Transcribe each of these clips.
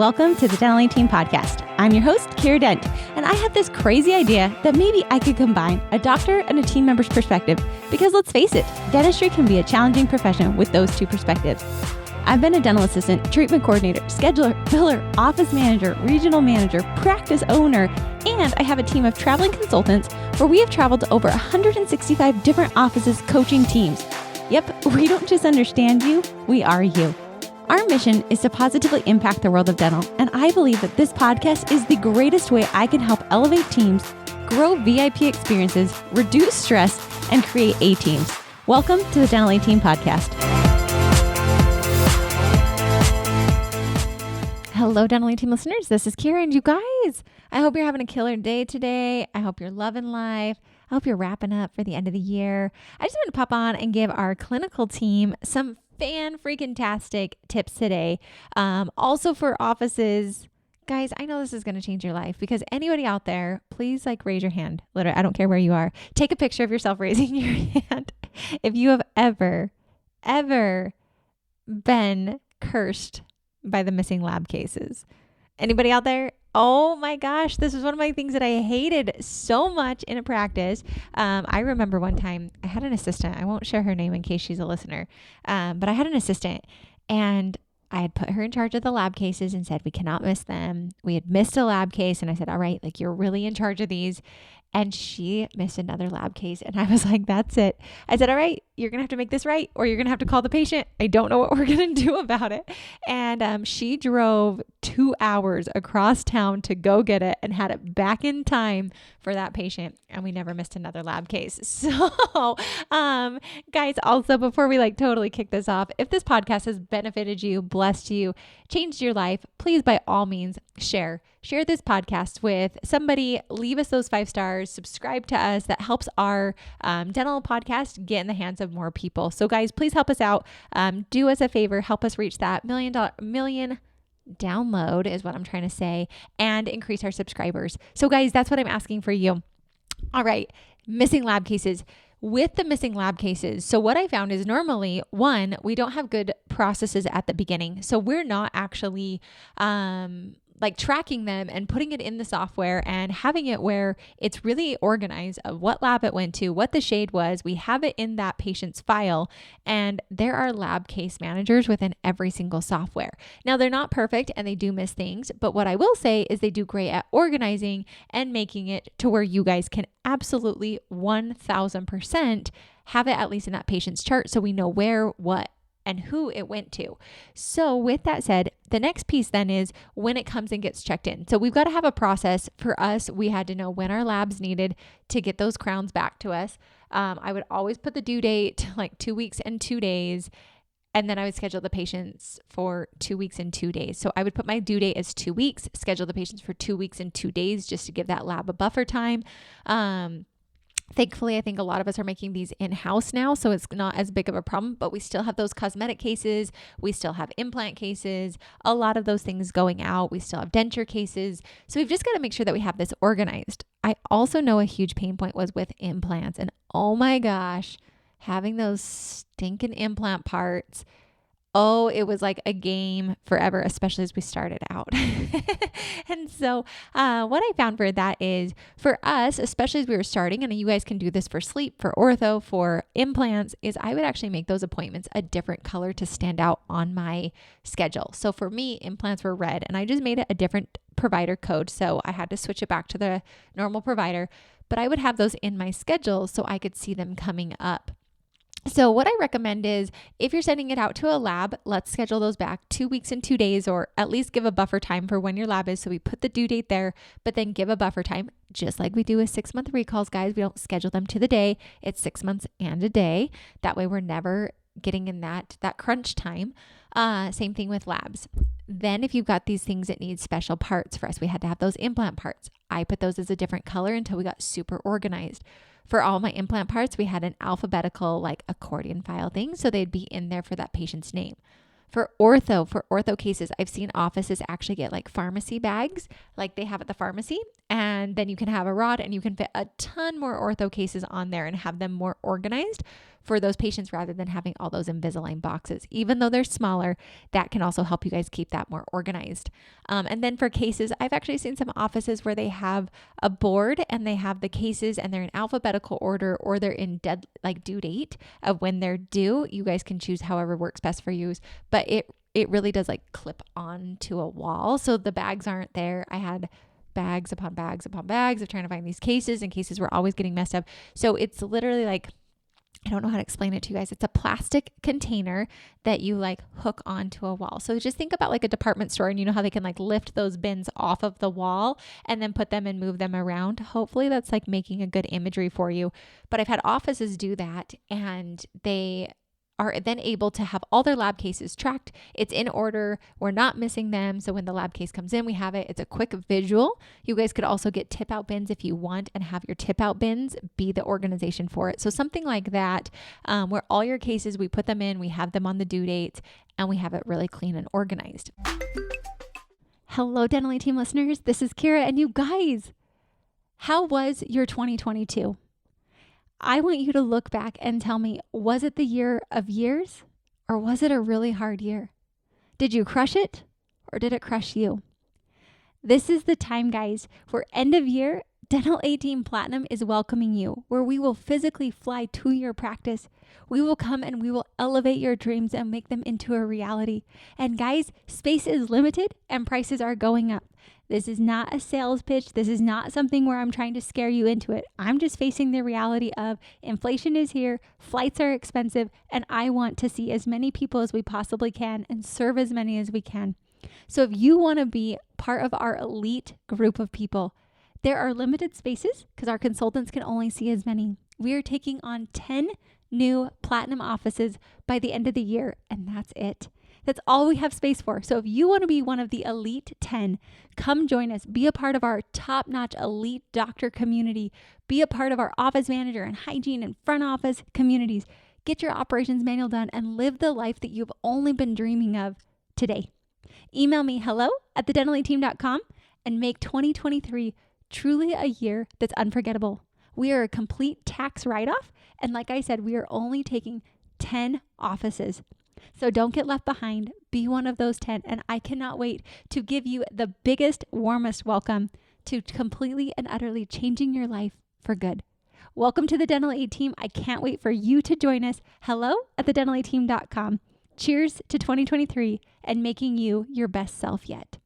Welcome to the Dental Team Podcast. I'm your host, Kiera Dent, and I have this crazy idea that maybe I could combine a doctor and a team member's perspective because let's face it, dentistry can be a challenging profession with those two perspectives. I've been a dental assistant, treatment coordinator, scheduler, biller, office manager, regional manager, practice owner, and I have a team of traveling consultants where we have traveled to over 165 different offices coaching teams. Yep, we don't just understand you, we are you. Our mission is to positively impact the world of dental, and I believe that this podcast is the greatest way I can help elevate teams, grow VIP experiences, reduce stress, and create A-teams. Welcome to the Dental Team Podcast. Hello, Dental Team listeners. This is Kiera, and you guys, I hope you're having a killer day today. I hope you're loving life. I hope you're wrapping up for the end of the year. I just want to pop on and give our clinical team some fan-freaking-tastic tips today. Also for offices, guys, I know this is going to change your life because anybody out there, please raise your hand. Literally, I don't care where you are. Take a picture of yourself raising your hand. If you have ever been cursed by the missing lab cases. Anybody out there? Oh my gosh, this is one of my things that I hated so much in a practice. I remember one time I had an assistant. I won't share her name in case she's a listener. But I had an assistant and I had put her in charge of the lab cases and said, we cannot miss them. We had missed a lab case. And I said, all right, you're really in charge of these. And she missed another lab case. And I was like, that's it. I said, all right, you're going to have to make this right, or you're going to have to call the patient. I don't know what we're going to do about it. And she drove 2 hours across town to go get it and had it back in time for that patient. And we never missed another lab case. So, guys, also before we totally kick this off, if this podcast has benefited you, blessed you, changed your life, please by all means share this podcast with somebody. Leave us those 5 stars, subscribe to us. That helps our dental podcast get in the hands of more people. So guys, please help us out. Do us a favor, help us reach that million download is what I'm trying to say, and increase our subscribers. So guys, that's what I'm asking for you. All right, missing lab cases. With the missing lab cases, so what I found is normally, one, we don't have good processes at the beginning. So we're not actually tracking them and putting it in the software and having it where it's really organized of what lab it went to, what the shade was. We have it in that patient's file, and there are lab case managers within every single software. Now, they're not perfect and they do miss things, but what I will say is they do great at organizing and making it to where you guys can absolutely 1000% have it at least in that patient's chart so we know where, what, and who it went to. So with that said, the next piece then is when it comes and gets checked in. So we've got to have a process. For us, we had to know when our labs needed to get those crowns back to us. I would always put the due date 2 weeks and 2 days, and then I would schedule the patients for 2 weeks and 2 days. So I would put my due date as 2 weeks, schedule the patients for 2 weeks and 2 days just to give that lab a buffer time. Thankfully, I think a lot of us are making these in-house now, so it's not as big of a problem, but we still have those cosmetic cases. We still have implant cases, a lot of those things going out. We still have denture cases. So we've just got to make sure that we have this organized. I also know a huge pain point was with implants, and oh my gosh, having those stinking implant parts. Oh, it was like a game forever, especially as we started out. And so what I found for that is for us, especially as we were starting, and you guys can do this for sleep, for ortho, for implants, is I would actually make those appointments a different color to stand out on my schedule. So for me, implants were red, and I just made it a different provider code. So I had to switch it back to the normal provider, but I would have those in my schedule so I could see them coming up. So what I recommend is if you're sending it out to a lab, let's schedule those back 2 weeks and 2 days, or at least give a buffer time for when your lab is. So we put the due date there, but then give a buffer time, just like we do with 6-month recalls, guys. We don't schedule them to the day. It's 6 months and a day. That way we're never getting in that crunch time. Same thing with labs. Then if you've got these things that need special parts for us, we had to have those implant parts. I put those as a different color until we got super organized. For all my implant parts, we had an alphabetical accordion file thing, so they'd be in there for that patient's name. For ortho cases, I've seen offices actually get pharmacy bags like they have at the pharmacy, and then you can have a rod and you can fit a ton more ortho cases on there and have them more organized. for those patients rather than having all those Invisalign boxes. Even though they're smaller, that can also help you guys keep that more organized. And then for cases, I've actually seen some offices where they have a board and they have the cases and they're in alphabetical order or they're in due date of when they're due. You guys can choose however works best for you, but it really does like clip onto a wall. So the bags aren't there. I had bags upon bags upon bags of trying to find these cases, and cases were always getting messed up. So it's literally like, I don't know how to explain it to you guys. It's a plastic container that you like hook onto a wall. So just think about like a department store, and you know how they can like lift those bins off of the wall and then put them and move them around. Hopefully that's like making a good imagery for you. But I've had offices do that, and they are then able to have all their lab cases tracked. It's in order. We're not missing them. So when the lab case comes in, we have it. It's a quick visual. You guys could also get tip out bins if you want, and have your tip out bins be the organization for it. So something like that, where all your cases, we put them in, we have them on the due dates, and we have it really clean and organized. Hello, Dentally Team listeners. This is Kiera, and you guys, how was your 2022? I want you to look back and tell me, was it the year of years, or was it a really hard year? Did you crush it, or did it crush you? This is the time, guys, for end of year, Dental A Team Platinum is welcoming you, where we will physically fly to your practice. We will come and we will elevate your dreams and make them into a reality. And guys, space is limited and prices are going up. This is not a sales pitch. This is not something where I'm trying to scare you into it. I'm just facing the reality of inflation is here, flights are expensive, and I want to see as many people as we possibly can and serve as many as we can. So if you want to be part of our elite group of people, there are limited spaces because our consultants can only see as many. We are taking on 10 new platinum offices by the end of the year, and that's it. That's all we have space for. So if you want to be one of the elite 10, come join us. Be a part of our top-notch elite doctor community. Be a part of our office manager and hygiene and front office communities. Get your operations manual done and live the life that you've only been dreaming of today. Email me hello@thedentalyteam.com and make 2023 truly a year that's unforgettable. We are a complete tax write-off. And like I said, we are only taking 10 offices. So don't get left behind. Be one of those 10. And I cannot wait to give you the biggest, warmest welcome to completely and utterly changing your life for good. Welcome to the Dental A Team. I can't wait for you to join us. hello@thedentalyteam.com. Cheers to 2023 and making you your best self yet.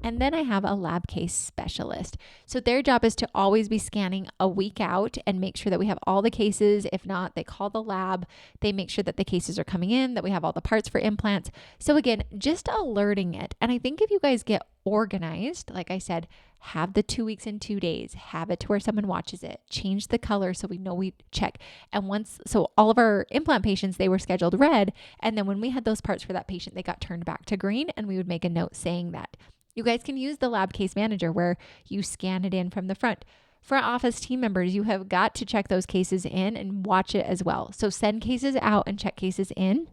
And then I have a lab case specialist. So their job is to always be scanning a week out and make sure that we have all the cases. If not, they call the lab. They make sure that the cases are coming in, that we have all the parts for implants. So again, just alerting it. And I think if you guys get organized, like I said, have the 2 weeks in 2 days, have it to where someone watches it, change the color so we know we check. And so all of our implant patients, they were scheduled red. And then when we had those parts for that patient, they got turned back to green, and we would make a note saying that. You guys can use the lab case manager where you scan it in from the front. Front office team members, you have got to check those cases in and watch it as well. So send cases out and check cases in.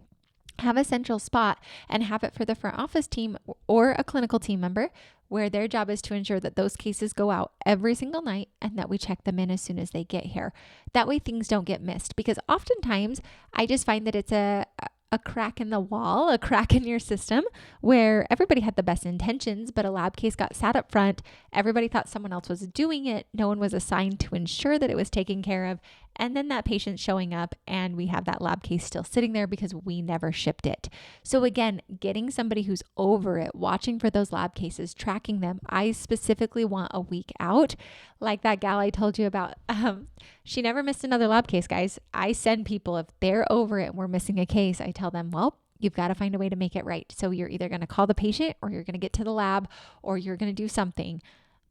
Have a central spot and have it for the front office team or a clinical team member where their job is to ensure that those cases go out every single night and that we check them in as soon as they get here. That way things don't get missed, because oftentimes I just find that it's a crack in the wall, a crack in your system where everybody had the best intentions, but a lab case got sat up front. Everybody thought someone else was doing it. No one was assigned to ensure that it was taken care of. And then that patient's showing up and we have that lab case still sitting there because we never shipped it. So again, getting somebody who's over it, watching for those lab cases, tracking them. I specifically want a week out. Like that gal I told you about, she never missed another lab case, guys. I send people, if they're over it and we're missing a case, I tell them, well, you've got to find a way to make it right. So you're either going to call the patient or you're going to get to the lab or you're going to do something.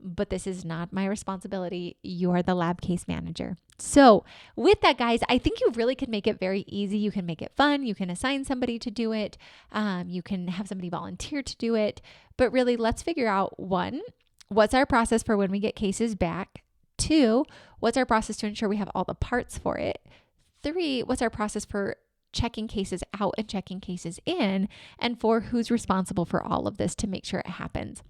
But this is not my responsibility. You are the lab case manager. So with that, guys, I think you really can make it very easy. You can make it fun. You can assign somebody to do it. You can have somebody volunteer to do it. But really, let's figure out, 1, what's our process for when we get cases back? 2, what's our process to ensure we have all the parts for it? 3, what's our process for checking cases out and checking cases in? And 4, who's responsible for all of this to make sure it happens?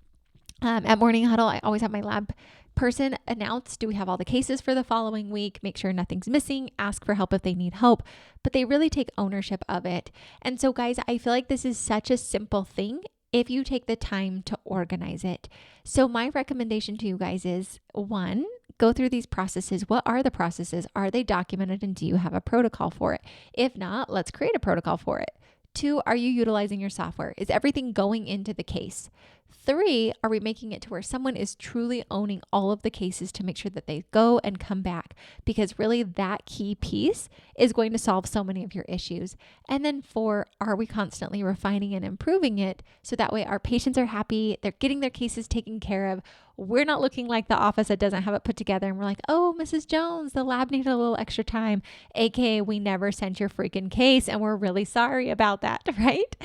At Morning Huddle, I always have my lab person announce, do we have all the cases for the following week? Make sure nothing's missing, ask for help if they need help, but they really take ownership of it. And so guys, I feel like this is such a simple thing if you take the time to organize it. So my recommendation to you guys is, one, go through these processes. What are the processes? Are they documented, and do you have a protocol for it? If not, let's create a protocol for it. 2, are you utilizing your software? Is everything going into the case? 3, are we making it to where someone is truly owning all of the cases to make sure that they go and come back? Because really that key piece is going to solve so many of your issues. And then 4, are we constantly refining and improving it so that way our patients are happy, they're getting their cases taken care of. We're not looking like the office that doesn't have it put together and we're like, oh, Mrs. Jones, the lab needed a little extra time. AKA, we never sent your freaking case and we're really sorry about that, right?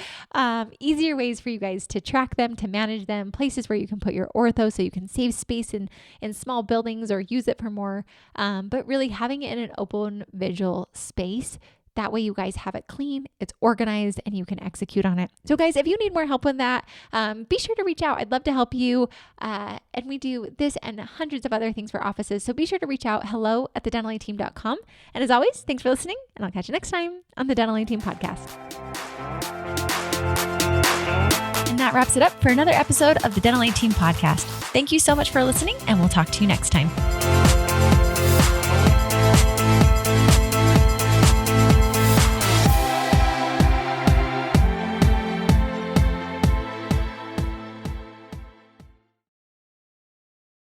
Easier ways for you guys to track them, to manage them, places where you can put your ortho so you can save space in small buildings or use it for more. But really having it in an open visual space. That way you guys have it clean, it's organized, and you can execute on it. So guys, if you need more help with that, be sure to reach out. I'd love to help you. And we do this and hundreds of other things for offices. So be sure to reach out, hello@thedentallyteam.com. And as always, thanks for listening, and I'll catch you next time on the Dental A Team podcast. And that wraps it up for another episode of the Dental A Team podcast. Thank you so much for listening, and we'll talk to you next time.